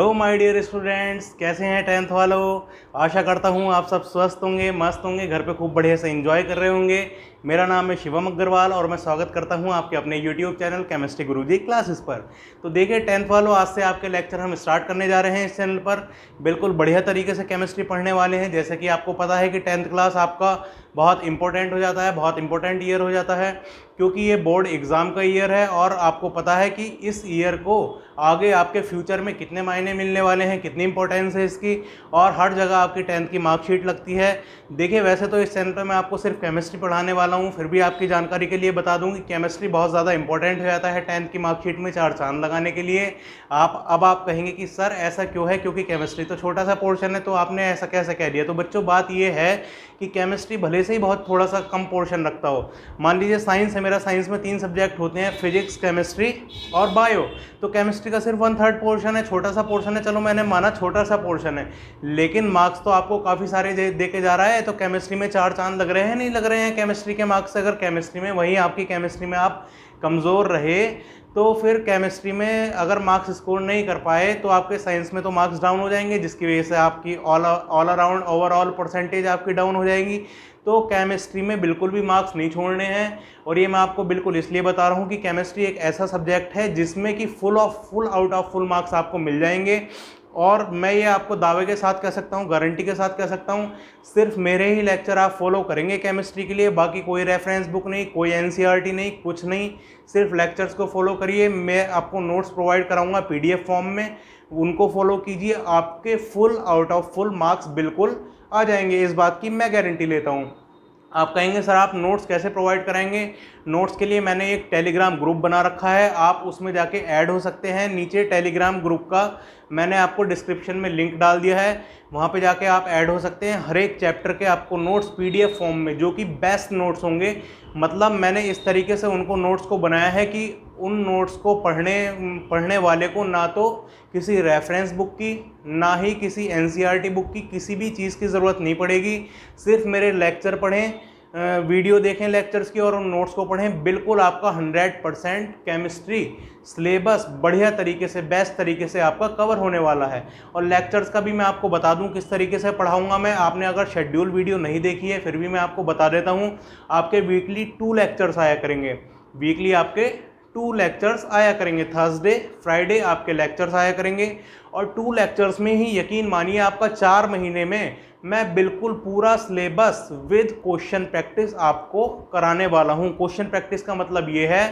Hello my dear students, कैसे हैं tenth वालों। आशा करता हूँ आप सब स्वस्थ होंगे, मस्त होंगे, घर पे खूब बढ़िया से एंजॉय कर रहे होंगे। मेरा नाम है शिवम अग्रवाल और मैं स्वागत करता हूँ आपके अपने यूट्यूब चैनल केमिस्ट्री गुरुजी क्लासेस पर। तो देखिए टेंथ वालों, आज से आपके लेक्चर हम स्टार्ट करने जा रहे हैं इस चैनल पर। बिल्कुल बढ़िया तरीके से केमिस्ट्री पढ़ने वाले हैं। जैसे कि आपको पता है कि टेंथ क्लास आपका बहुत इंपॉर्टेंट हो जाता है, बहुत इंपॉर्टेंट ईयर हो जाता है, क्योंकि ये बोर्ड एग्ज़ाम का ईयर है। और आपको पता है कि इस ईयर को आगे आपके फ्यूचर में कितने मायने मिलने वाले हैं, कितनी इंपॉर्टेंस है इसकी, और हर जगह आपकी टेंथ की मार्कशीट लगती है। देखिए वैसे तो इस चैनल पर मैं आपको सिर्फ केमिस्ट्री पढ़ाने वाला हूँ, फिर भी आपकी जानकारी के लिए बता दूँ कि केमिस्ट्री बहुत ज़्यादा इंपॉर्टेंट हो जाता है टेंथ की मार्कशीट में चार चांद लगाने के लिए। आप कहेंगे कि सर ऐसा क्यों है, क्योंकि केमिस्ट्री तो छोटा सा पोर्शन है, तो आपने ऐसा कैसे कह दिया। तो बच्चों बात ये है कि केमिस्ट्री भले से ही बहुत थोड़ा सा कम पोर्शन रखता हो। मान लीजिए साइंस है मेरा, साइंस में 3 सब्जेक्ट होते हैं, फिजिक्स, केमिस्ट्री और बायो। तो केमिस्ट्री का सिर्फ 1/3 पोर्शन है, छोटा सा पोर्शन है। चलो मैंने माना छोटा सा पोर्शन है, लेकिन मार्क्स तो आपको काफ़ी सारे दे के जा रहा है। तो केमिस्ट्री में चार चांद लग रहे हैं, नहीं लग रहे हैं केमिस्ट्री के मार्क्स। अगर केमिस्ट्री में वहीं आपकी केमिस्ट्री में आप कमज़ोर रहे, तो फिर केमिस्ट्री में अगर मार्क्स स्कोर नहीं कर पाए तो आपके साइंस में तो मार्क्स डाउन हो जाएंगे, जिसकी वजह से आपकी ऑल अराउंड ओवरऑल परसेंटेज आपकी डाउन हो जाएगी। तो केमिस्ट्री में बिल्कुल भी मार्क्स नहीं छोड़ने हैं। और ये मैं आपको बिल्कुल इसलिए बता रहा हूँ कि केमिस्ट्री एक ऐसा सब्जेक्ट है जिसमें कि full out of full marks आपको मिल जाएंगे। और मैं ये आपको दावे के साथ कह सकता हूँ, गारंटी के साथ कह सकता हूँ, सिर्फ मेरे ही लेक्चर आप फॉलो करेंगे केमिस्ट्री के लिए। बाकी कोई रेफरेंस बुक नहीं, कोई एनसीईआरटी नहीं, कुछ नहीं, सिर्फ लेक्चर्स को फॉलो करिए। मैं आपको नोट्स प्रोवाइड कराऊंगा पीडीएफ फॉर्म में, उनको फॉलो कीजिए, आपके full out of full marks बिल्कुल आ जाएंगे। इस बात की मैं गारंटी लेता हूँ। आप कहेंगे सर आप नोट्स कैसे प्रोवाइड कराएंगे। नोट्स के लिए मैंने एक टेलीग्राम ग्रुप बना रखा है, आप उसमें जाके ऐड हो सकते हैं। नीचे टेलीग्राम ग्रुप का मैंने आपको डिस्क्रिप्शन में लिंक डाल दिया है, वहाँ पे जाके आप ऐड हो सकते हैं। हर एक चैप्टर के आपको नोट्स पीडीएफ फॉर्म में, जो कि बेस्ट नोट्स होंगे, मतलब मैंने इस तरीके से उनको नोट्स को बनाया है कि उन नोट्स को पढ़ने वाले को ना तो किसी रेफरेंस बुक की, ना ही किसी एनसीईआरटी बुक की, किसी भी चीज़ की ज़रूरत नहीं पड़ेगी। सिर्फ मेरे लेक्चर पढ़ें, वीडियो देखें लेक्चर्स की और उन नोट्स को पढ़ें। बिल्कुल आपका 100% केमिस्ट्री सिलेबस बढ़िया तरीके से, बेस्ट तरीके से आपका कवर होने वाला है। और लेक्चर्स का भी मैं आपको बता दूं किस तरीके से पढ़ाऊंगा मैं। आपने अगर शेड्यूल वीडियो नहीं देखी है, फिर भी मैं आपको बता देता हूं। आपके वीकली 2 लेक्चर्स आया करेंगे, वीकली आपके 2 लेक्चर्स आया करेंगे। थर्सडे फ्राइडे आपके लेक्चर्स आया करेंगे, और 2 लेक्चर्स में ही यकीन मानिए आपका 4 महीने में मैं बिल्कुल पूरा सिलेबस विद क्वेश्चन प्रैक्टिस आपको कराने वाला हूं। क्वेश्चन प्रैक्टिस का मतलब ये है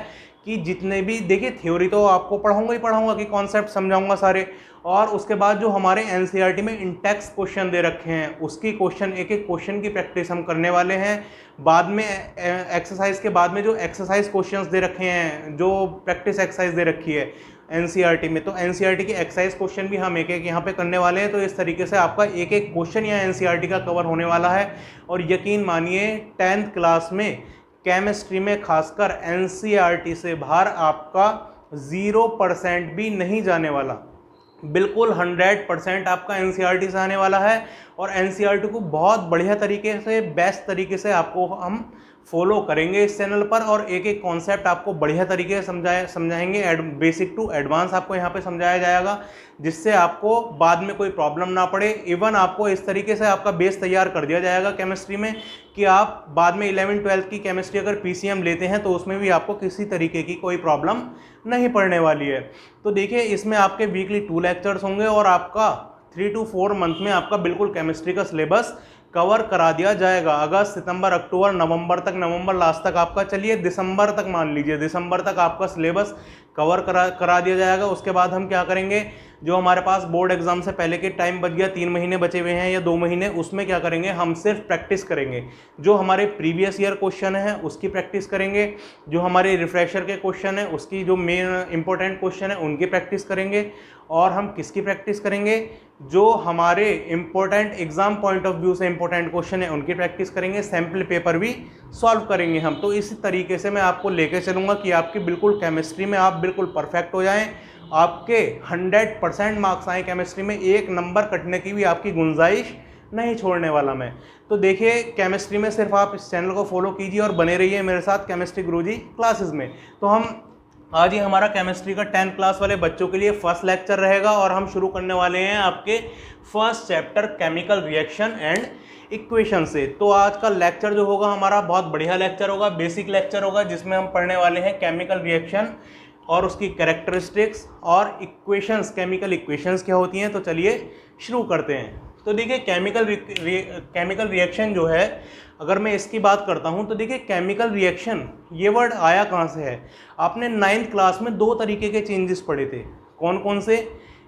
कि जितने भी, देखिए थ्योरी तो आपको पढ़ाऊंगा ही पढ़ाऊंगा, कि कॉन्सेप्ट समझाऊंगा सारे, और उसके बाद जो हमारे एनसीईआरटी में इंटेक्स क्वेश्चन दे रखे हैं उसकी क्वेश्चन, एक एक क्वेश्चन की प्रैक्टिस हम करने वाले हैं। बाद में एक्सरसाइज के बाद में जो एक्सरसाइज क्वेश्चंस दे रखे हैं, जो प्रैक्टिस एक्सरसाइज दे रखी है एनसीईआरटी में, तो एनसीईआरटी के एक्सरसाइज क्वेश्चन भी हम एक एक यहाँ पे करने वाले हैं। तो इस तरीके से आपका एक एक क्वेश्चन या एनसीईआरटी का कवर होने वाला है। और यकीन मानिए 10th क्लास में केमिस्ट्री में खासकर एनसीईआरटी से बाहर आपका 0% भी नहीं जाने वाला। बिल्कुल 100% आपका एनसीईआरटी से आने वाला है। और एनसीईआरटी को बहुत बढ़िया तरीके से, बेस्ट तरीके से आपको हम फॉलो करेंगे इस चैनल पर, और एक एक कॉन्सेप्ट आपको बढ़िया तरीके से समझाएंगे। बेसिक टू एडवांस आपको यहाँ पे समझाया जाएगा, जिससे आपको बाद में कोई प्रॉब्लम ना पड़े। इवन आपको इस तरीके से आपका बेस तैयार कर दिया जाएगा केमिस्ट्री में कि आप बाद में 11th-12th की केमिस्ट्री अगर पीसीएम लेते हैं तो उसमें भी आपको किसी तरीके की कोई प्रॉब्लम नहीं पड़ने वाली है। तो देखिए इसमें आपके वीकली 2 लेक्चर्स होंगे, और आपका 3 to 4 मंथ में आपका बिल्कुल केमिस्ट्री का सिलेबस कवर करा दिया जाएगा। अगस्त, सितंबर, अक्टूबर, नवंबर तक, नवंबर लास्ट तक आपका, चलिए दिसंबर तक मान लीजिए, दिसंबर तक आपका सिलेबस कवर करा दिया जाएगा। उसके बाद हम क्या करेंगे, जो हमारे पास बोर्ड एग्जाम से पहले के टाइम बच गया, 3 महीने बचे हुए हैं या 2 महीने, उसमें क्या करेंगे, हम सिर्फ प्रैक्टिस करेंगे। जो हमारे प्रीवियस ईयर क्वेश्चन है उसकी प्रैक्टिस करेंगे, जो हमारे रिफ्रेशर के क्वेश्चन है उसकी, जो मेन इंपॉर्टेंट क्वेश्चन है उनकी प्रैक्टिस करेंगे। और हम किसकी प्रैक्टिस करेंगे, जो हमारे important exam point of view से इंपॉर्टेंट क्वेश्चन है उनकी प्रैक्टिस करेंगे। सैम्पल पेपर भी सॉल्व करेंगे हम। तो इसी तरीके से मैं आपको लेके चलूँगा कि आपकी बिल्कुल केमिस्ट्री में आप बिल्कुल परफेक्ट हो जाएं, आपके 100% मार्क्स आए केमिस्ट्री में, एक नंबर कटने की भी आपकी गुंजाइश नहीं छोड़ने वाला मैं। तो देखिए केमिस्ट्री में सिर्फ आप इस चैनल को फॉलो कीजिए और बने रहिए मेरे साथ केमिस्ट्री गुरुजी क्लासेस में। तो हम आज ये हमारा केमिस्ट्री का 10th क्लास वाले बच्चों के लिए फर्स्ट लेक्चर रहेगा और हम शुरू करने वाले हैं आपके first chapter chemical reaction and equation से। तो आज का लेक्चर जो होगा हमारा बहुत बढ़िया लेक्चर होगा, बेसिक लेक्चर होगा, जिसमें हम पढ़ने वाले हैं केमिकल रिएक्शन और उसकी कैरेक्टरिस्टिक्स और इक्वेशंस, केमिकल इक्वेशंस क्या होती हैं। तो चलिए शुरू करते हैं। तो देखिए केमिकल रिएक्शन जो है, अगर मैं इसकी बात करता हूं तो देखिए केमिकल रिएक्शन ये वर्ड आया कहां से है। आपने 9th क्लास में 2 तरीके के चेंजेस पढ़े थे। कौन कौन से?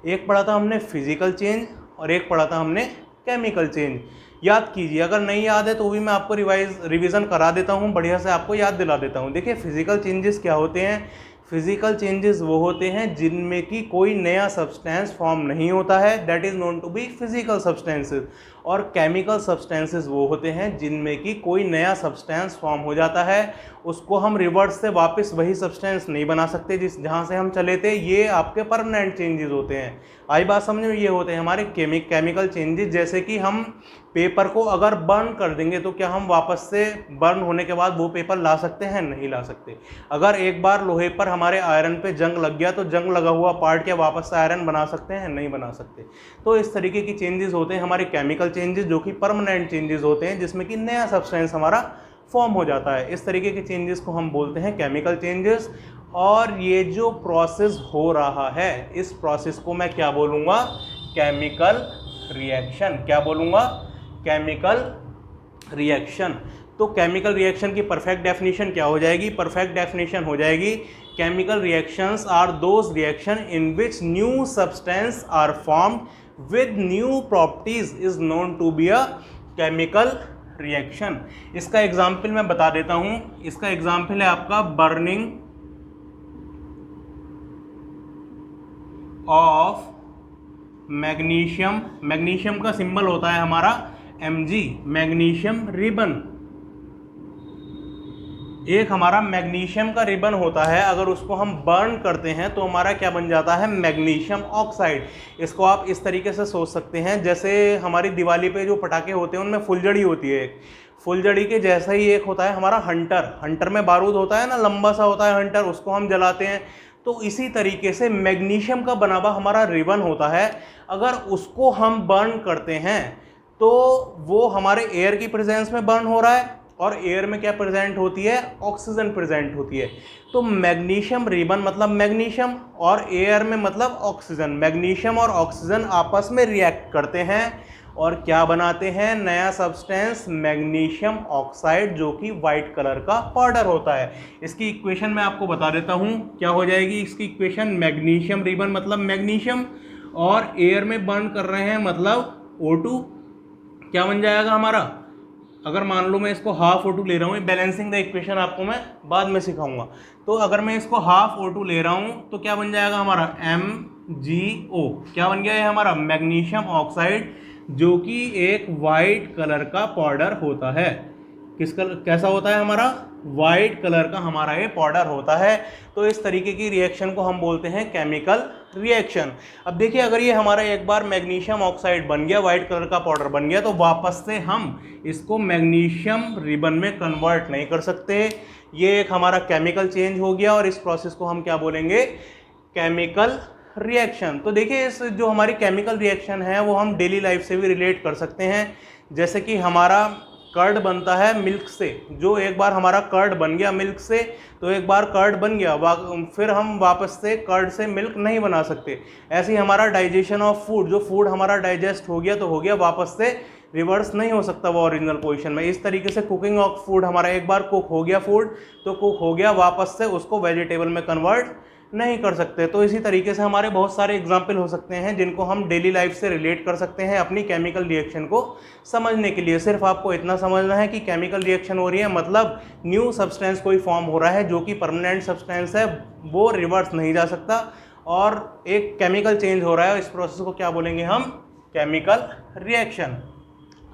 एक पढ़ा था हमने फिजिकल चेंज और एक पढ़ा था हमने केमिकल चेंज। याद कीजिए, अगर नहीं याद है तो भी मैं आपको रिवीजन करा देता हूं, बढ़िया से आपको याद दिला देता हूं। देखिए फिजिकल चेंजेस क्या होते हैं। फिजिकल चेंजेस वो होते हैं जिनमें कि कोई नया सब्सटेंस फॉर्म नहीं होता है, that is known to be physical substances. और केमिकल सब्सटेंसेस वो होते हैं जिनमें कि कोई नया सब्सटेंस फॉर्म हो जाता है, उसको हम रिवर्स से वापस वही सब्सटेंस नहीं बना सकते जहाँ से हम चले थे। ये आपके परमानेंट चेंजेस होते हैं। आई बात समझ में? ये होते हैं हमारे केमिकल चेंजेस। जैसे कि हम पेपर को अगर बर्न कर देंगे तो क्या हम वापस से बर्न होने के बाद वो पेपर ला सकते हैं? नहीं ला सकते। अगर एक बार लोहे पर हमारे आयरन पे जंग लग गया तो जंग लगा हुआ पार्ट क्या वापस से आयरन बना सकते हैं? नहीं बना सकते। तो इस तरीके की चेंजेस होते हैं हमारे केमिकल चेंजेस, जो कि परमानेंट चेंजेस होते हैं, जिसमें कि नया सब्सटेंस हमारा फॉर्म हो जाता है। इस तरीके के चेंजेस को हम बोलते हैं केमिकल चेंजेस। और ये जो प्रोसेस हो रहा है, इस प्रोसेस को मैं क्या बोलूँगा? Chemical reaction. क्या बोलूँगा? Chemical reaction. तो केमिकल रिएक्शन की परफेक्ट डेफिनेशन क्या हो जाएगी? परफेक्ट डेफिनेशन हो जाएगी chemical reactions are those reaction in which new substance are formed with new properties is known to be a chemical reaction. इसका एग्जाम्पल मैं बता देता हूं। इसका एग्जाम्पल है आपका बर्निंग ऑफ मैग्नीशियम। मैग्नीशियम का सिंबल होता है हमारा Mg, मैग्नीशियम रिबन। एक हमारा मैग्नीशियम का रिबन होता है, अगर उसको हम बर्न करते हैं तो हमारा क्या बन जाता है? Magnesium oxide. इसको आप इस तरीके से सोच सकते हैं, जैसे हमारी दिवाली पे जो पटाखे होते हैं उनमें फुलझड़ी होती है। फुलझड़ी के जैसा ही एक होता है हमारा हंटर। हंटर में बारूद होता है ना, लंबा सा होता है हंटर, उसको हम जलाते हैं। तो इसी तरीके से मैग्नीशियम का बना हुआ हमारा रिबन होता है। अगर उसको हम बर्न करते हैं तो वो हमारे एयर की प्रेजेंस में बर्न हो रहा है, और एयर में क्या प्रेजेंट होती है? ऑक्सीजन प्रेजेंट होती है। तो मैग्नीशियम रिबन मतलब मैग्नीशियम, और एयर में मतलब ऑक्सीजन। मैग्नीशियम और ऑक्सीजन आपस में रिएक्ट करते हैं और क्या बनाते हैं? नया सब्सटेंस मैग्नीशियम ऑक्साइड, जो कि वाइट कलर का पाउडर होता है। इसकी इक्वेशन मैं आपको बता देता हूँ क्या हो जाएगी इसकी इक्वेशन। मैग्नीशियम रिबन मतलब मैग्नीशियम, और एयर में बर्न कर रहे हैं मतलब O2। क्या बन जाएगा हमारा? अगर मान लो मैं इसको हाफ O2 ले रहा हूँ, बैलेंसिंग द इक्वेशन आपको मैं बाद में सिखाऊंगा। तो अगर मैं इसको हाफ O2 ले रहा हूँ तो क्या बन जाएगा हमारा? MgO। क्या बन गया है हमारा? मैग्नीशियम ऑक्साइड, जो कि एक वाइट कलर का पाउडर होता है। कैसा होता है हमारा? वाइट कलर का हमारा ये पाउडर होता है। तो इस तरीके की रिएक्शन को हम बोलते हैं केमिकल रिएक्शन। अब देखिए, अगर ये हमारा एक बार मैग्नीशियम ऑक्साइड बन गया, वाइट कलर का पाउडर बन गया, तो वापस से हम इसको मैग्नीशियम रिबन में कन्वर्ट नहीं कर सकते। ये एक हमारा केमिकल चेंज हो गया, और इस प्रोसेस को हम क्या बोलेंगे? Chemical reaction. तो देखिए, इस जो हमारी केमिकल रिएक्शन है वो हम डेली लाइफ से भी रिलेट कर सकते हैं। जैसे कि हमारा कर्ड बनता है मिल्क से। जो एक बार हमारा कर्ड बन गया मिल्क से, तो एक बार कर्ड बन गया, फिर हम वापस से कर्ड से मिल्क नहीं बना सकते। ऐसे ही हमारा डाइजेशन ऑफ फूड, जो फूड हमारा डाइजेस्ट हो गया तो हो गया, वापस से रिवर्स नहीं हो सकता वो ओरिजिनल पोजीशन में। इस तरीके से कुकिंग ऑफ फूड, हमारा एक बार कुक हो गया फूड तो कुक हो गया, वापस से उसको वेजिटेबल में कन्वर्ट नहीं कर सकते। तो इसी तरीके से हमारे बहुत सारे एग्जाम्पल हो सकते हैं जिनको हम डेली लाइफ से रिलेट कर सकते हैं अपनी केमिकल रिएक्शन को समझने के लिए। सिर्फ आपको इतना समझना है कि केमिकल रिएक्शन हो रही है मतलब न्यू सब्सटेंस कोई फॉर्म हो रहा है, जो कि परमानेंट सब्सटेंस है, वो रिवर्स नहीं जा सकता, और एक केमिकल चेंज हो रहा है। इस प्रोसेस को क्या बोलेंगे हम? Chemical reaction.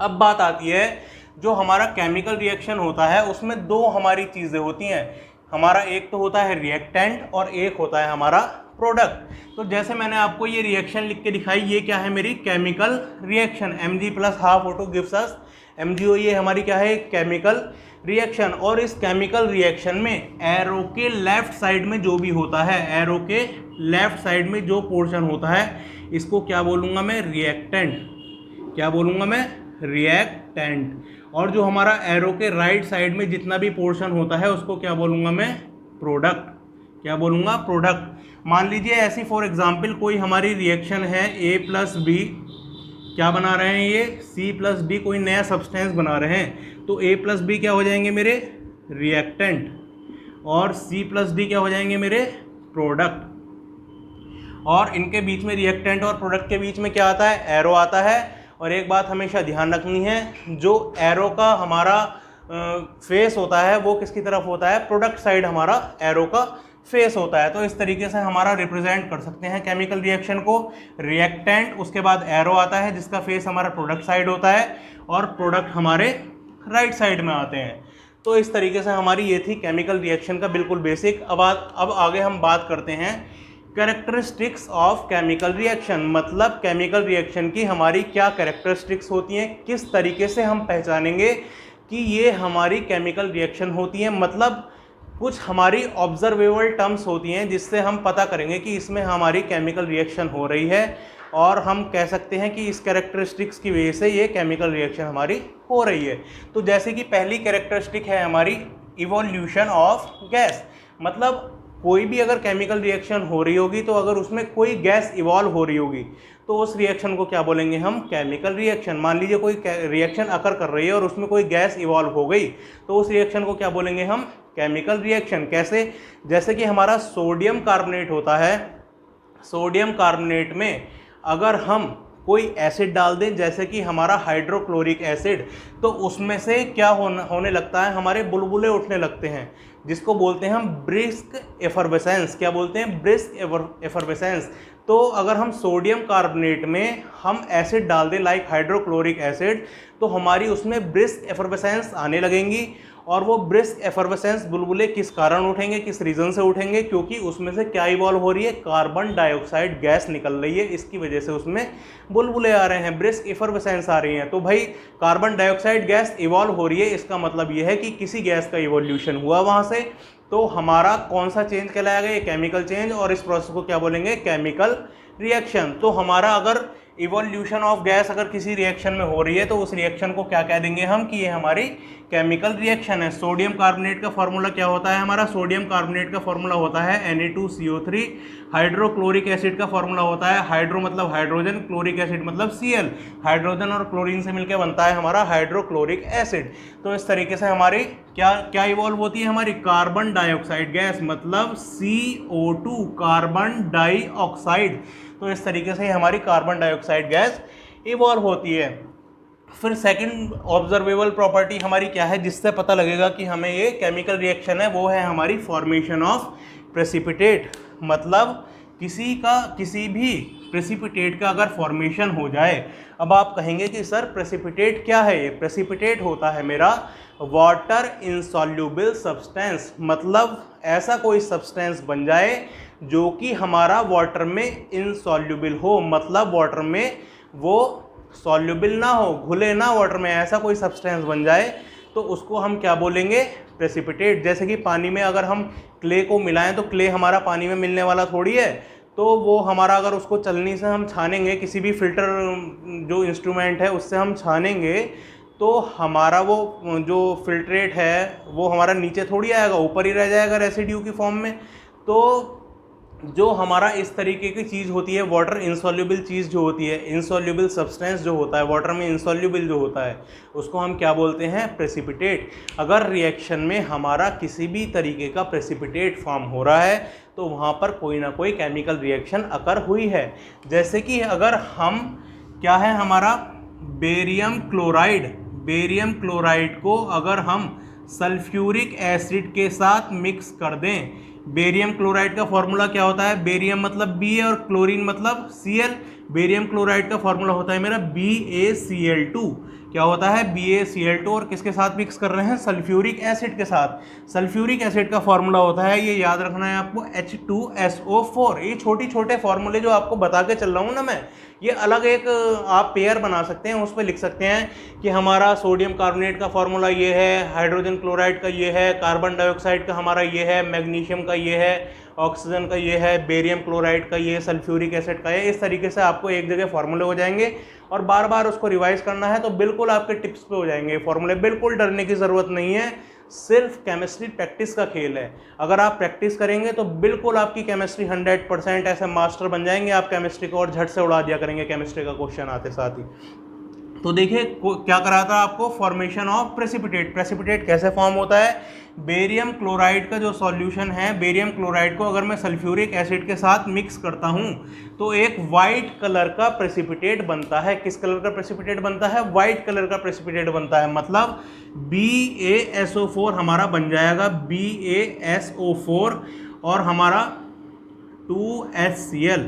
अब बात आती है, जो हमारा केमिकल रिएक्शन होता है उसमें 2 हमारी चीज़ें होती हैं। हमारा एक तो होता है रिएक्टेंट और एक होता है हमारा प्रोडक्ट। तो जैसे मैंने आपको ये रिएक्शन लिख के दिखाई, ये क्या है? मेरी chemical reaction. Mg + ½ O2 gives us MgO ये हमारी क्या है, केमिकल रिएक्शन। और इस केमिकल रिएक्शन में एरो के लेफ्ट साइड में जो भी होता है, एरो के लेफ्ट साइड में जो पोर्शन होता है, इसको क्या बोलूँगा मैं, रिएक्टेंट। क्या बोलूँगा मैं, रिएक्टेंट। और जो हमारा एरो के राइट साइड में जितना भी पोर्शन होता है उसको क्या बोलूँगा मैं, प्रोडक्ट। क्या बोलूँगा, प्रोडक्ट। मान लीजिए ऐसी फॉर एग्जांपल कोई हमारी रिएक्शन है A+B, क्या बना रहे हैं ये, C+D, कोई नया सब्सटेंस बना रहे हैं, तो A+B क्या हो जाएंगे मेरे, रिएक्टेंट, और C+D क्या हो जाएंगे मेरे, प्रोडक्ट। और इनके बीच में, रिएक्टेंट और प्रोडक्ट के बीच में क्या आता है, एरो आता है। और एक बात हमेशा ध्यान रखनी है, जो एरो का हमारा फेस होता है वो किसकी तरफ होता है, प्रोडक्ट साइड हमारा एरो का फेस होता है। तो इस तरीके से हमारा रिप्रेजेंट कर सकते हैं केमिकल रिएक्शन को, रिएक्टेंट, उसके बाद एरो आता है जिसका फेस हमारा प्रोडक्ट साइड होता है, और प्रोडक्ट हमारे राइट साइड में आते हैं। तो इस तरीके से हमारी ये थी केमिकल रिएक्शन का बिल्कुल बेसिक। अब आगे हम बात करते हैं कैरेक्टरिस्टिक्स ऑफ केमिकल रिएक्शन, मतलब केमिकल रिएक्शन की हमारी क्या कैरेक्टरिस्टिक्स होती हैं, किस तरीके से हम पहचानेंगे कि ये हमारी केमिकल रिएक्शन होती है। मतलब कुछ हमारी ऑब्जर्वेबल टर्म्स होती हैं जिससे हम पता करेंगे कि इसमें हमारी केमिकल रिएक्शन हो रही है, और हम कह सकते हैं कि इस कैरेक्टरिस्टिक्स की वजह से ये केमिकल रिएक्शन हमारी हो रही है। तो जैसे कि पहली कैरेक्टरिस्टिक है हमारी इवोल्यूशन ऑफ गैस, मतलब कोई भी अगर केमिकल रिएक्शन हो रही होगी तो अगर उसमें कोई गैस इवॉल्व हो रही होगी तो उस रिएक्शन को क्या बोलेंगे हम, केमिकल रिएक्शन। मान लीजिए कोई रिएक्शन अकर कर रही है और उसमें कोई गैस इवॉल्व हो गई तो उस रिएक्शन को क्या बोलेंगे हम, केमिकल रिएक्शन। कैसे, जैसे कि हमारा सोडियम कार्बोनेट होता है, सोडियम कार्बोनेट में अगर हम कोई एसिड डाल दें जैसे कि हमारा हाइड्रोक्लोरिक एसिड, तो उसमें से क्या होने लगता है, हमारे बुलबुले उठने लगते हैं, जिसको बोलते हैं हम ब्रिस्क एफर्वेसेंस। क्या बोलते हैं, ब्रिस्क एफर्वेसेंस। तो अगर हम सोडियम कार्बोनेट में हम एसिड डाल दें लाइक हाइड्रोक्लोरिक एसिड, तो हमारी उसमें ब्रिस्क एफर्वेसेंस आने लगेंगी। और वो ब्रिस्क एफर्वेसेंस बुलबुले किस कारण उठेंगे, किस रीज़न से उठेंगे, क्योंकि उसमें से क्या इवॉल्व हो रही है, कार्बन डाइऑक्साइड गैस निकल रही है, इसकी वजह से उसमें बुलबुले आ रहे हैं, ब्रिस्क एफर्वेसेंस आ रही है। तो भाई कार्बन डाइऑक्साइड गैस इवॉल्व हो रही है, इसका मतलब ये है कि किसी गैस का इवोल्यूशन हुआ वहाँ से। तो हमारा कौन सा चेंज कहलाएगा, ये केमिकल चेंज, और इस प्रोसेस को क्या बोलेंगे, केमिकल रिएक्शन। तो हमारा अगर इवोल्यूशन ऑफ गैस अगर किसी रिएक्शन में हो रही है तो उस रिएक्शन को क्या कह देंगे हम, कि ये हमारी केमिकल रिएक्शन है। सोडियम कार्बोनेट का फॉर्मूला क्या होता है हमारा, सोडियम कार्बोनेट का फॉर्मूला होता है Na2CO3। हाइड्रोक्लोरिक एसिड का फॉर्मूला होता है, हाइड्रो मतलब हाइड्रोजन, क्लोरिक एसिड मतलब Cl, हाइड्रोजन और क्लोरीन से मिलकर बनता है हमारा हाइड्रोक्लोरिक एसिड। तो इस तरीके से हमारी क्या इवॉल्व होती है, हमारी कार्बन डाइऑक्साइड गैस, मतलब CO2, कार्बन डाइऑक्साइड। तो इस तरीके से हमारी कार्बन डाइऑक्साइड गैस इवॉल्व होती है। फिर सेकंड ऑब्जर्वेबल प्रॉपर्टी हमारी क्या है जिससे पता लगेगा कि हमें ये केमिकल रिएक्शन है, वो है हमारी फॉर्मेशन ऑफ प्रेसिपिटेट। मतलब किसी भी प्रेसिपिटेट का अगर फॉर्मेशन हो जाए। अब आप कहेंगे कि सर प्रेसिपिटेट क्या है, ये प्रेसिपिटेट होता है मेरा वाटर इनसॉल्युबल सब्सटेंस, मतलब ऐसा कोई सब्सटेंस बन जाए जो कि हमारा वाटर में इनसॉल्युबल हो, मतलब वाटर में वो सॉल्युबल ना हो, घुले ना वाटर में, ऐसा कोई सब्सटेंस बन जाए तो उसको हम क्या बोलेंगे, प्रेसिपिटेट। जैसे कि पानी में अगर हम क्ले को मिलाएं तो क्ले हमारा पानी में मिलने वाला थोड़ी है, तो वो हमारा अगर उसको चलनी से हम छानेंगे, किसी भी फिल्टर जो इंस्ट्रूमेंट है उससे हम छानेंगे, तो हमारा वो जो फिल्ट्रेट है वो हमारा नीचे थोड़ी आएगा, ऊपर ही रह जाएगा रेसिड्यू की फॉर्म में। तो जो हमारा इस तरीके की चीज़ होती है, वाटर इंसॉल्युबल चीज़ जो होती है, इंसॉल्युबल सब्सटेंस जो होता है वाटर में इंसॉल्युबल जो होता है, उसको हम क्या बोलते हैं, प्रेसिपिटेट। अगर रिएक्शन में हमारा किसी भी तरीके का प्रेसिपिटेट फॉर्म हो रहा है तो वहाँ पर कोई ना कोई केमिकल रिएक्शन अकर हुई है। जैसे कि अगर हम क्या है हमारा बेरियम क्लोराइड को अगर हम सल्फ्यूरिक एसिड के साथ मिक्स कर दें, बेरियम क्लोराइड का फॉर्मूला क्या होता है, बेरियम मतलब Ba और क्लोरीन मतलब Cl, बेरियम क्लोराइड का फॉर्मूला होता है मेरा BaCl2। क्या होता है BaCl2 और किसके साथ मिक्स कर रहे हैं, सल्फ्यूरिक एसिड के साथ। सल्फ्यूरिक एसिड का फॉर्मूला होता है, ये याद रखना है आपको, H2SO4। ये छोटे छोटे फॉर्मूले जो आपको बता के चल रहा हूँ ना मैं, ये अलग एक आप पेयर बना सकते हैं, उस पर लिख सकते हैं कि हमारा सोडियम कार्बोनेट का फॉर्मूला ये है, हाइड्रोजन क्लोराइड का ये है, कार्बन डाइऑक्साइड का हमारा ये है, मैग्नीशियम का ये है, ऑक्सीजन का ये है, बेरियम क्लोराइड का ये, सल्फ्यूरिक एसिड का ये। इस तरीके से आपको एक जगह फॉर्मूले हो जाएंगे और बार बार उसको रिवाइज करना है तो बिल्कुल आपके टिप्स पे हो जाएंगे फॉर्मूले। बिल्कुल डरने की ज़रूरत नहीं है, सिर्फ केमिस्ट्री प्रैक्टिस का खेल है। अगर आप प्रैक्टिस करेंगे तो बिल्कुल आपकी केमिस्ट्री 100% ऐसे मास्टर बन जाएंगे आप केमिस्ट्री को, और झट से उड़ा दिया करेंगे केमिस्ट्री का क्वेश्चन आते साथ ही। तो देखिए क्या करा था आपको, फॉर्मेशन ऑफ प्रेसिपिटेट। प्रेसिपिटेट कैसे फॉर्म होता है, बेरियम क्लोराइड का जो सॉल्यूशन है, बेरियम क्लोराइड को अगर मैं सल्फ्यूरिक एसिड के साथ मिक्स करता हूं तो एक वाइट कलर का प्रेसिपिटेट बनता है। किस कलर का प्रेसिपिटेट बनता है, वाइट कलर का प्रेसिपिटेट बनता है। मतलब BaSO4 हमारा बन जाएगा, BaSO4 और हमारा 2HCl,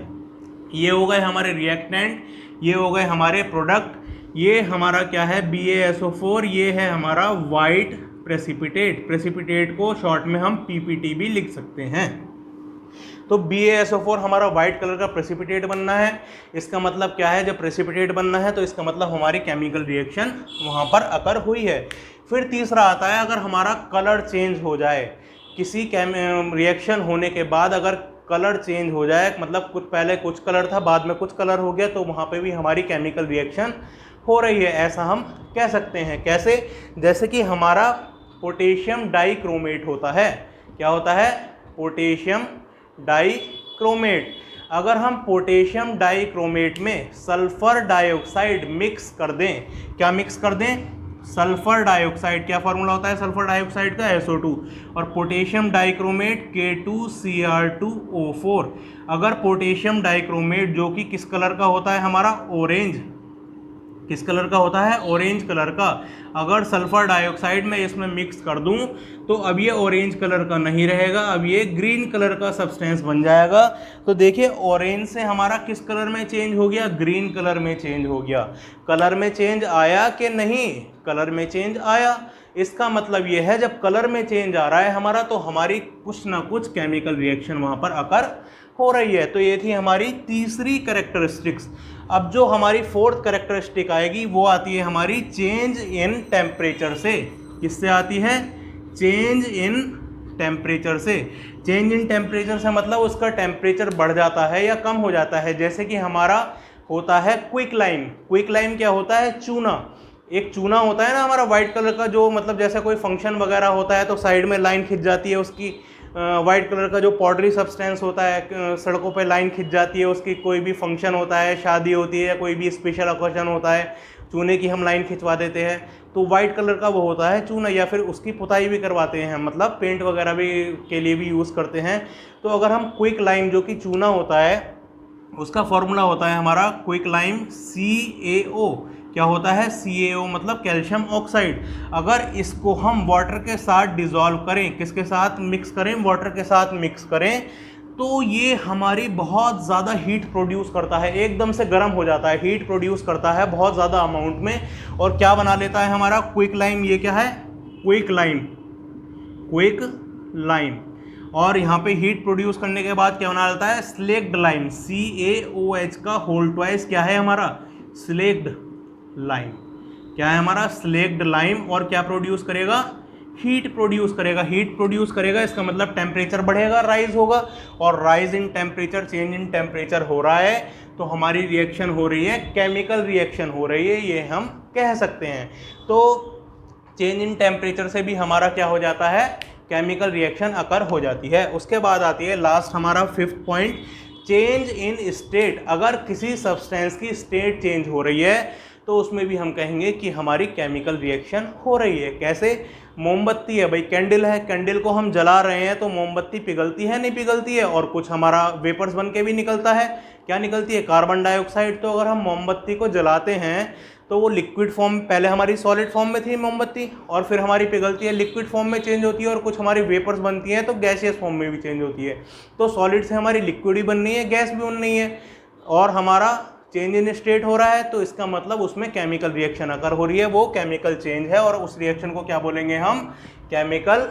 ये हो गए हमारे रिएक्टेंट, ये हो गए हमारे प्रोडक्ट। ये हमारा क्या है, BaSO4, ये है हमारा वाइट प्रेसिपिटेट। प्रेसिपिटेट को शॉर्ट में हम PPT भी लिख सकते हैं। तो BaSO4 हमारा वाइट कलर का प्रेसिपिटेट बनना है। इसका मतलब क्या है, जब प्रेसिपिटेट बनना है तो इसका मतलब हमारी केमिकल रिएक्शन वहाँ पर अकर हुई है। फिर तीसरा आता है, अगर हमारा कलर चेंज हो जाए, किसी रिएक्शन होने के बाद अगर कलर चेंज हो जाए, मतलब कुछ पहले कुछ कलर था बाद में कुछ कलर हो गया, तो वहाँ पे भी हमारी केमिकल रिएक्शन हो रही है, ऐसा हम कह सकते हैं। कैसे, जैसे कि हमारा पोटेशियम डाइक्रोमेट होता है। क्या होता है, पोटेशियम डाइक्रोमेट। अगर हम पोटेशियम डाइक्रोमेट में सल्फर डाइऑक्साइड मिक्स कर दें, क्या मिक्स कर दें, सल्फर डाइऑक्साइड। क्या फॉर्मूला होता है सल्फर डाइऑक्साइड का, SO2, और पोटेशियम डाइक्रोमेट K2Cr2O4। अगर पोटेशियम डाइक्रोमेट जो कि किस कलर का होता है हमारा, ऑरेंज, किस कलर का होता है, ऑरेंज कलर का, अगर सल्फर डाइऑक्साइड में इसमें मिक्स कर दूं तो अब ये ऑरेंज कलर का नहीं रहेगा, अब ये ग्रीन कलर का सब्सटेंस बन जाएगा। तो देखिए ऑरेंज से हमारा किस कलर में चेंज हो गया, ग्रीन कलर में चेंज हो गया। कलर में चेंज आया कि नहीं, कलर में चेंज आया। इसका मतलब ये है जब कलर में चेंज आ रहा है हमारा, तो हमारी कुछ ना कुछ केमिकल रिएक्शन वहाँ पर अकर हो रही है। तो ये थी हमारी तीसरी कैरेक्टरिस्टिक्स। अब जो हमारी फोर्थ कैरेक्टरिस्टिक आएगी वो आती है हमारी चेंज इन टेम्परेचर से। किससे आती है, चेंज इन टेम्परेचर से। चेंज इन टेम्परेचर से मतलब उसका टेम्परेचर बढ़ जाता है या कम हो जाता है। जैसे कि हमारा होता है क्विक लाइम। क्विक लाइम क्या होता है, चूना। एक चूना होता है ना हमारा वाइट कलर का, जो मतलब जैसे कोई फंक्शन वगैरह होता है तो साइड में लाइन खिंच जाती है उसकी, वाइट कलर का जो पाउडरी सब्सटेंस होता है, सड़कों पे लाइन खिंच जाती है उसकी। कोई भी फंक्शन होता है, शादी होती है या कोई भी स्पेशल ओकेजन होता है, चूने की हम लाइन खिंचवा देते हैं, तो वाइट कलर का वो होता है चूना। या फिर उसकी पुताई भी करवाते हैं, मतलब पेंट वगैरह भी के लिए भी यूज़ करते हैं। तो अगर हम क्विक लाइम जो कि चूना होता है, उसका फॉर्मूला होता है हमारा क्विक लाइम CaO। क्या होता है, CaO मतलब कैल्शियम ऑक्साइड। अगर इसको हम वाटर के साथ डिज़ोल्व करें, किसके साथ मिक्स करें, वाटर के साथ मिक्स करें, तो ये हमारी बहुत ज़्यादा हीट प्रोड्यूस करता है, एकदम से गर्म हो जाता है, हीट प्रोड्यूस करता है बहुत ज़्यादा अमाउंट में। और क्या बना लेता है हमारा क्विक लाइम, ये क्या है, क्विक लाइम, क्विक लाइम। और यहाँ पे हीट प्रोड्यूस करने के बाद क्या बना लेता है, स्लेक्ड लाइम। CaOH का होल ट्वाइस क्या है हमारा, स्लेक्ड लाइम। क्या है हमारा, स्लेक्ड लाइम। और क्या प्रोड्यूस करेगा, हीट प्रोड्यूस करेगा। हीट प्रोड्यूस करेगा इसका मतलब टेम्परेचर बढ़ेगा, राइज होगा। और rise in temperature, change in temperature हो रहा है तो हमारी रिएक्शन हो रही है, केमिकल रिएक्शन हो रही है, ये हम कह सकते हैं। तो चेंज इन टेम्परेचर से भी हमारा क्या हो जाता है, केमिकल रिएक्शन अकर हो जाती है। उसके बाद आती है लास्ट हमारा 5th point, change in state. अगर किसी सब्सटेंस की स्टेट चेंज हो रही है तो उसमें भी हम कहेंगे कि हमारी केमिकल रिएक्शन हो रही है। कैसे, मोमबत्ती है भाई, कैंडल है, कैंडल को हम जला रहे हैं तो मोमबत्ती पिघलती है, नहीं पिघलती है, और कुछ हमारा वेपर्स बन के भी निकलता है। क्या निकलती है, कार्बन डाइऑक्साइड। तो अगर हम मोमबत्ती को जलाते हैं तो वो लिक्विड फॉर्म, पहले हमारी सॉलिड फॉर्म में थी मोमबत्ती, और फिर हमारी पिघलती है, लिक्विड फॉर्म में चेंज होती है, और कुछ हमारी वेपर्स बनती हैं तो गैसियस फॉर्म में भी चेंज होती है। तो सॉलिड से हमारी लिक्विड भी बन रही है, गैस भी बन रही है, और हमारा चेंज इन स्टेट हो रहा है तो इसका मतलब उसमें केमिकल रिएक्शन अकर हो रही है, वो केमिकल चेंज है और उस रिएक्शन को क्या बोलेंगे हम, केमिकल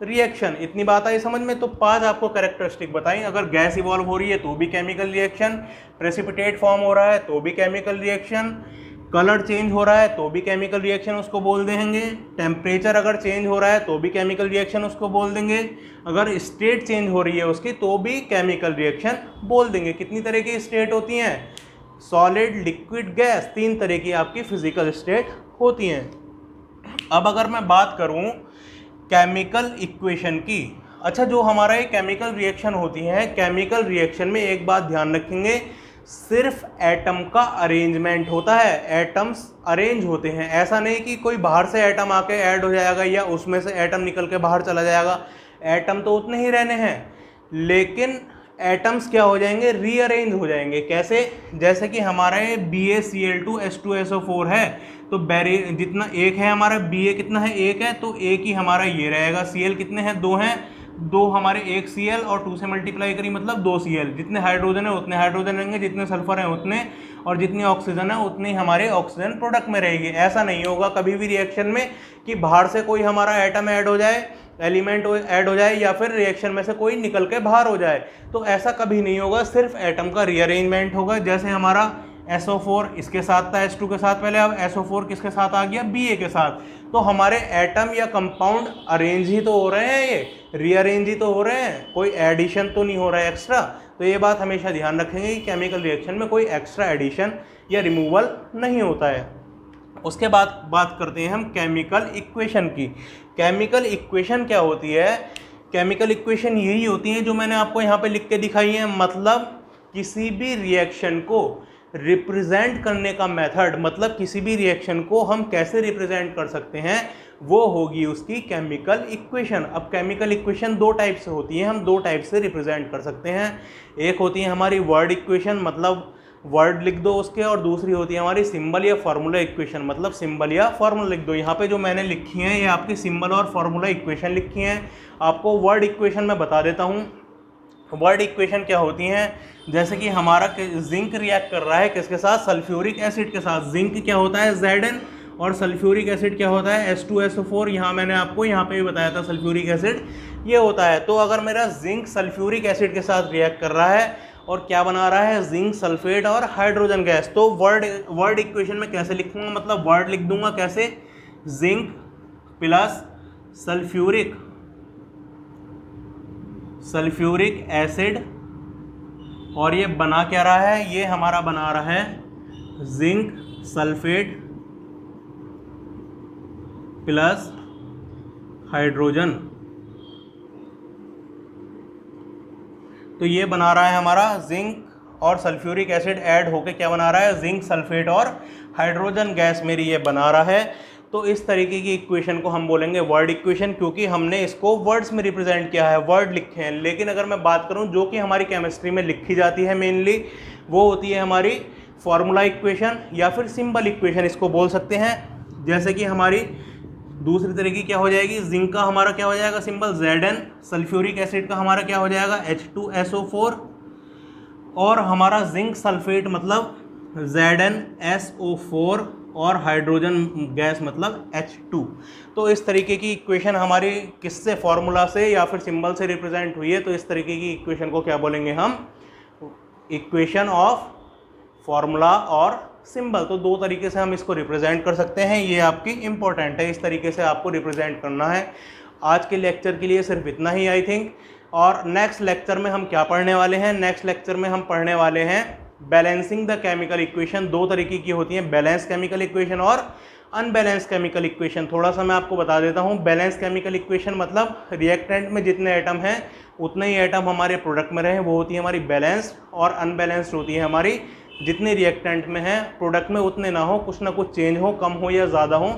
रिएक्शन। इतनी बात आई समझ में। तो 5 आपको कैरेक्टरिस्टिक बताई। अगर गैस इवॉल्व हो रही है तो भी केमिकल रिएक्शन, प्रेसिपिटेट फॉर्म हो रहा है तो भी केमिकल रिएक्शन, कलर चेंज हो रहा है तो भी केमिकल रिएक्शन उसको बोल देंगे, टेम्परेचर अगर चेंज हो रहा है तो भी केमिकल रिएक्शन उसको बोल देंगे, अगर स्टेट चेंज हो रही है उसकी तो भी केमिकल रिएक्शन बोल देंगे। कितनी तरह की स्टेट होती हैं, सॉलिड, लिक्विड, गैस, 3 तरह की आपकी फिजिकल स्टेट होती हैं। अब अगर मैं बात करूं केमिकल इक्वेशन की, अच्छा जो हमारा ये केमिकल रिएक्शन होती है, केमिकल रिएक्शन में एक बात ध्यान रखेंगे, सिर्फ एटम का अरेंजमेंट होता है, एटम्स अरेंज होते हैं। ऐसा नहीं कि कोई बाहर से एटम आके ऐड हो जाएगा या उसमें से एटम निकल के बाहर चला जाएगा। एटम तो उतने ही रहने हैं, लेकिन एटम्स क्या हो जाएंगे, रीअरेंज हो जाएंगे। कैसे, जैसे कि हमारा ये BaCl2 H2SO4 है, तो बैरियर जितना एक है हमारा, Ba कितना है, एक है, तो एक ही हमारा ये रहेगा। Cl कितने हैं, 2 हैं, 2 हमारे एक Cl और 2 से मल्टीप्लाई करी मतलब 2 Cl। जितने हाइड्रोजन है उतने हाइड्रोजन रहेंगे, जितने सल्फर हैं उतने, और जितनी ऑक्सीजन है उतनी हमारे ऑक्सीजन प्रोडक्ट में रहेगी। ऐसा नहीं होगा कभी भी रिएक्शन में कि बाहर से कोई हमारा एटम ऐड हो जाए, एलिमेंट ऐड हो जाए, या फिर रिएक्शन में से कोई निकल के बाहर हो जाए, तो ऐसा कभी नहीं होगा। सिर्फ एटम का रीअरेंजमेंट होगा। जैसे हमारा SO4 इसके साथ था H2 के साथ पहले, अब SO4 किसके साथ आ गया, Ba के साथ। तो हमारे एटम या कंपाउंड अरेंज ही तो हो रहे हैं, ये रीअरेंज ही तो हो रहे हैं, कोई एडिशन तो नहीं हो रहा है एक्स्ट्रा। तो ये बात हमेशा ध्यान रखेंगे कि केमिकल रिएक्शन में कोई एक्स्ट्रा एडिशन या रिमूवल नहीं होता है। उसके बाद बात करते हैं हम केमिकल इक्वेशन की। केमिकल इक्वेशन क्या होती है, केमिकल इक्वेशन यही होती है जो मैंने आपको यहाँ पे लिख के दिखाई है। मतलब किसी भी रिएक्शन को रिप्रेजेंट करने का मेथड, मतलब किसी भी रिएक्शन को हम कैसे रिप्रेजेंट कर सकते हैं, वो होगी उसकी केमिकल इक्वेशन। अब केमिकल इक्वेशन 2 टाइप से होती है, हम 2 टाइप से रिप्रेजेंट कर सकते हैं। एक होती है हमारी वर्ड इक्वेशन, मतलब वर्ड लिख दो उसके, और दूसरी होती है हमारी सिंबल या फार्मूला इक्वेशन, मतलब सिंबल या फार्मूला लिख दो। यहाँ पे जो मैंने लिखी हैं ये आपकी सिंबल और फार्मूला इक्वेशन लिखी हैं। आपको वर्ड इक्वेशन मैं बता देता हूँ। वर्ड इक्वेशन क्या होती हैं, जैसे कि हमारा जिंक रिएक्ट कर रहा है किसके साथ, सल्फ्यूरिक एसिड के साथ। जिंक क्या होता है, Zn, और सल्फ्यूरिक एसिड क्या होता है, H2SO4। यहाँ मैंने आपको यहाँ पे भी बताया था सल्फ्यूरिक एसिड ये होता है। तो अगर मेरा जिंक सल्फ्यूरिक एसिड के साथ रिएक्ट कर रहा है और क्या बना रहा है, जिंक सल्फेट और हाइड्रोजन गैस, तो वर्ड इक्वेशन में कैसे लिखूंगा, मतलब वर्ड लिख दूंगा कैसे, जिंक प्लस सल्फ्यूरिक एसिड, और ये बना क्या रहा है, ये हमारा बना रहा है जिंक सल्फेट प्लस हाइड्रोजन। तो ये बना रहा है हमारा जिंक और सल्फ्यूरिक एसिड ऐड होके क्या बना रहा है, जिंक सल्फेट और हाइड्रोजन गैस मेरी ये बना रहा है। तो इस तरीके की इक्वेशन को हम बोलेंगे वर्ड इक्वेशन, क्योंकि हमने इसको वर्ड्स में रिप्रेजेंट किया है, वर्ड लिखे हैं। लेकिन अगर मैं बात करूं जो कि हमारी केमिस्ट्री में लिखी जाती है मेनली, वो होती है हमारी फॉर्मूला इक्वेशन या फिर सिंबल इक्वेशन इसको बोल सकते हैं। जैसे कि हमारी दूसरी तरह की क्या हो जाएगी, जिंक का हमारा क्या हो जाएगा सिंबल Zn, सल्फ्यूरिक एसिड का हमारा क्या हो जाएगा H2SO4, और हमारा जिंक सल्फेट मतलब ZnSO4, और हाइड्रोजन गैस मतलब H2। तो इस तरीके की इक्वेशन हमारी किससे, फॉर्मूला से या फिर सिंबल से रिप्रेजेंट हुई है। तो इस तरीके की इक्वेशन को क्या बोलेंगे हम, इक्वेशन ऑफ फॉर्मूला और सिंबल। तो 2 तरीके से हम इसको रिप्रेजेंट कर सकते हैं, ये आपकी इंपॉर्टेंट है, इस तरीके से आपको रिप्रेजेंट करना है। आज के लेक्चर के लिए सिर्फ इतना ही आई थिंक। और नेक्स्ट लेक्चर में हम क्या पढ़ने वाले हैं, नेक्स्ट लेक्चर में हम पढ़ने वाले हैं बैलेंसिंग द केमिकल इक्वेशन। 2 तरीके की होती हैं, बैलेंस केमिकल इक्वेशन और अनबैलेंस केमिकल इक्वेशन। थोड़ा सा मैं आपको बता देता हूँ। बैलेंस केमिकल इक्वेशन मतलब रिएक्टेंट में जितने एटम हैं उतने ही एटम हमारे प्रोडक्ट में रहे, वो होती है हमारी बैलेंस। और अनबैलेंस्ड होती है हमारी जितने रिएक्टेंट में है प्रोडक्ट में उतने ना हो, कुछ ना कुछ चेंज हो, कम हो या ज़्यादा हो,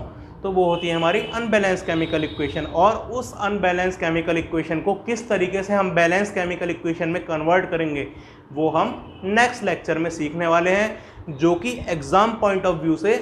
तो वो होती है हमारी अनबैलेंस केमिकल इक्वेशन। और उस अनबैलेंस केमिकल इक्वेशन को किस तरीके से हम बैलेंस केमिकल इक्वेशन में कन्वर्ट करेंगे वो हम नेक्स्ट लेक्चर में सीखने वाले हैं, जो कि एग्ज़ाम पॉइंट ऑफ व्यू से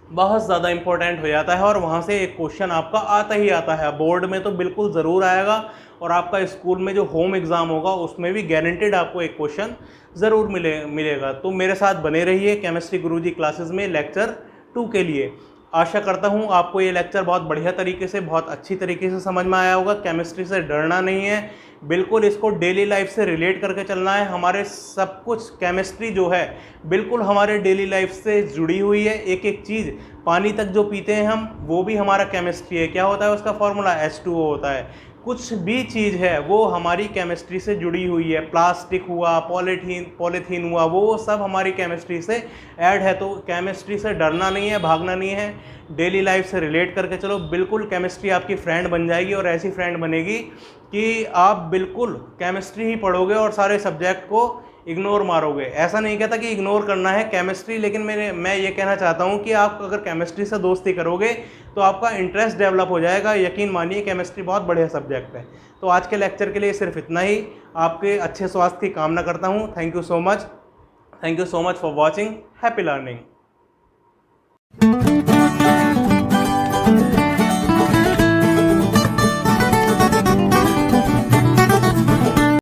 बहुत ज़्यादा इंपॉर्टेंट हो जाता है और वहाँ से एक क्वेश्चन आपका आता ही आता है। बोर्ड में तो बिल्कुल ज़रूर आएगा और आपका स्कूल में जो होम एग्ज़ाम होगा उसमें भी गारंटेड आपको एक क्वेश्चन ज़रूर मिलेगा। तो मेरे साथ बने रहिए केमिस्ट्री गुरुजी क्लासेस में लेक्चर 2 के लिए। आशा करता हूँ आपको ये लेक्चर बहुत बढ़िया तरीके से, बहुत अच्छी तरीके से समझ में आया होगा। केमिस्ट्री से डरना नहीं है, बिल्कुल इसको डेली लाइफ से रिलेट करके चलना है। हमारे सब कुछ केमिस्ट्री जो है बिल्कुल हमारे डेली लाइफ से जुड़ी हुई है। एक एक चीज़, पानी तक जो पीते हैं हम वो भी हमारा केमिस्ट्री है। क्या होता है उसका फॉर्मूला? H2O होता है। कुछ भी चीज़ है वो हमारी केमिस्ट्री से जुड़ी हुई है। प्लास्टिक हुआ, पॉलीथीन हुआ, वो सब हमारी केमिस्ट्री से ऐड है। तो केमिस्ट्री से डरना नहीं है, भागना नहीं है, डेली लाइफ से रिलेट करके चलो। बिल्कुल केमिस्ट्री आपकी फ्रेंड बन जाएगी और ऐसी फ्रेंड बनेगी कि आप बिल्कुल केमिस्ट्री ही पढ़ोगे और सारे सब्जेक्ट को इग्नोर मारोगे। ऐसा नहीं कहता कि इग्नोर करना है केमिस्ट्री, लेकिन मैं ये कहना चाहता हूँ कि आप अगर केमिस्ट्री से दोस्ती करोगे तो आपका इंटरेस्ट डेवलप हो जाएगा। यकीन मानिए केमिस्ट्री बहुत बढ़िया सब्जेक्ट है। तो आज के लेक्चर के लिए सिर्फ इतना ही। आपके अच्छे स्वास्थ्य की कामना करता हूँ। Thank you so much for watching. Happy learning.